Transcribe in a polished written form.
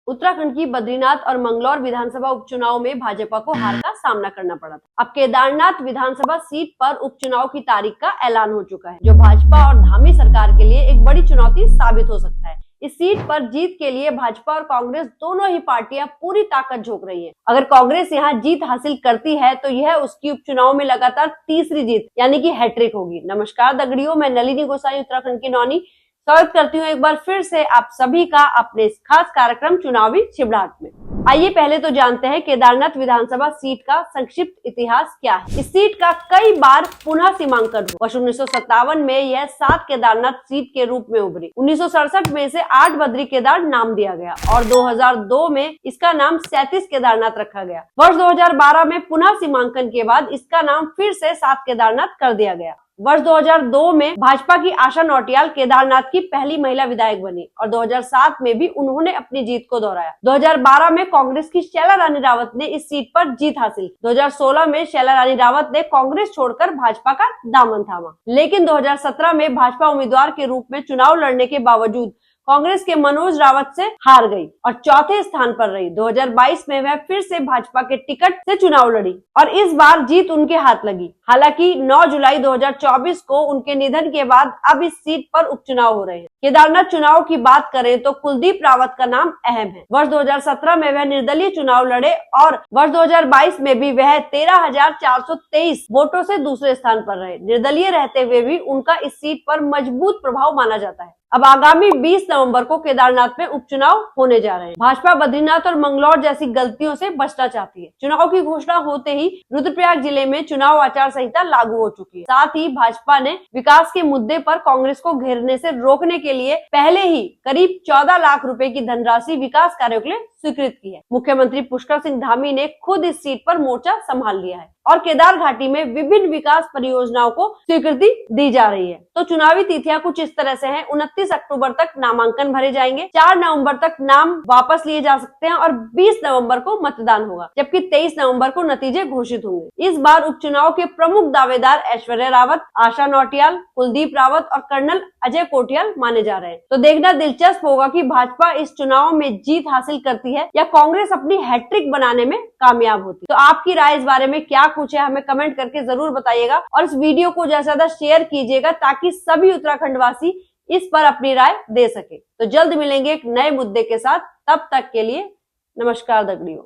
उत्तराखंड की बद्रीनाथ और मंगलौर विधानसभा उपचुनाव में भाजपा को हार का सामना करना पड़ा था। अब केदारनाथ विधानसभा सीट पर उपचुनाव की तारीख का ऐलान हो चुका है, जो भाजपा और धामी सरकार के लिए एक बड़ी चुनौती साबित हो सकता है। इस सीट पर जीत के लिए भाजपा और कांग्रेस दोनों ही पार्टियां पूरी ताकत झोंक रही हैं। अगर कांग्रेस यहां जीत हासिल करती है तो यह उसकी उपचुनाव में लगातार तीसरी जीत यानी कि हैट्रिक होगी। नमस्कार दगड़ियों, मैं नलिनी गोसाई उत्तराखंड की नौनी स्वागत करती हूँ एक बार फिर से आप सभी का अपने इस खास कार्यक्रम चुनावी चिबड़ाहट में। आइए पहले तो जानते हैं केदारनाथ विधानसभा सीट का संक्षिप्त इतिहास क्या है। इस सीट का कई बार पुनः सीमांकन हुआ। वर्ष 1957 में यह 7 केदारनाथ सीट के रूप में उभरी। 1967 में इसे 8 बद्री केदार नाम दिया गया और 2002 में इसका नाम 37 केदारनाथ रखा गया। वर्ष 2012 में पुनः सीमांकन के बाद इसका नाम फिर से 7 केदारनाथ कर दिया गया। वर्ष 2002 में भाजपा की आशा नौटियाल केदारनाथ की पहली महिला विधायक बनी और 2007 में भी उन्होंने अपनी जीत को दोहराया। 2012 में कांग्रेस की शैला रानी रावत ने इस सीट पर जीत हासिल की। 2016 में शैला रानी रावत ने कांग्रेस छोड़कर भाजपा का दामन थामा, लेकिन 2017 में भाजपा उम्मीदवार के रूप में चुनाव लड़ने के बावजूद कांग्रेस के मनोज रावत से हार गई और चौथे स्थान पर रही। 2022 में वह फिर से भाजपा के टिकट से चुनाव लड़ी और इस बार जीत उनके हाथ लगी। हालांकि 9 जुलाई 2024 को उनके निधन के बाद अब इस सीट पर उपचुनाव हो रहे हैं। केदारनाथ चुनाव की बात करें तो कुलदीप रावत का नाम अहम है। वर्ष 2017 में वह निर्दलीय चुनाव लड़े और वर्ष 2022 में भी वह 13,423 वोटों से दूसरे स्थान पर रहे। निर्दलीय रहते हुए भी उनका इस सीट पर मजबूत प्रभाव माना जाता है। अब आगामी 20 नवंबर को केदारनाथ में उपचुनाव होने जा रहे हैं। भाजपा बद्रीनाथ और मंगलौर जैसी गलतियों से बचना चाहती है। चुनाव की घोषणा होते ही रुद्रप्रयाग जिले में चुनाव आचार संहिता लागू हो चुकी है। साथ ही भाजपा ने विकास के मुद्दे पर कांग्रेस को घेरने से रोकने के लिए पहले ही करीब 14 लाख रुपए की धनराशि विकास कार्यों के लिए स्वीकृत की है। मुख्यमंत्री पुष्कर सिंह धामी ने खुद इस सीट पर मोर्चा संभाल लिया है और केदार घाटी में विभिन्न विकास परियोजनाओं को स्वीकृति दी जा रही है। तो चुनावी तिथियां कुछ इस तरह से हैं। 29 अक्टूबर तक नामांकन भरे जाएंगे, 4 नवंबर तक नाम वापस लिए जा सकते हैं और 20 नवंबर को मतदान होगा, जबकि 23 नवंबर को नतीजे घोषित होंगे। इस बार उपचुनाव के प्रमुख दावेदार ऐश्वर्या रावत, आशा नौटियाल, कुलदीप रावत और कर्नल अजय कोटियाल माने जा रहे हैं। तो देखना दिलचस्प होगा कि भाजपा इस चुनाव में जीत हासिल करती है या कांग्रेस अपनी हैट्रिक बनाने में कामयाब होती है। तो आपकी राय इस बारे में क्या कुछ है, हमें कमेंट करके जरूर बताइएगा और इस वीडियो को ज्यादा से ज्यादा शेयर कीजिएगा ताकि सभी उत्तराखंड वासी इस पर अपनी राय दे सके। तो जल्द मिलेंगे एक नए मुद्दे के साथ, तब तक के लिए नमस्कार दगड़ियों।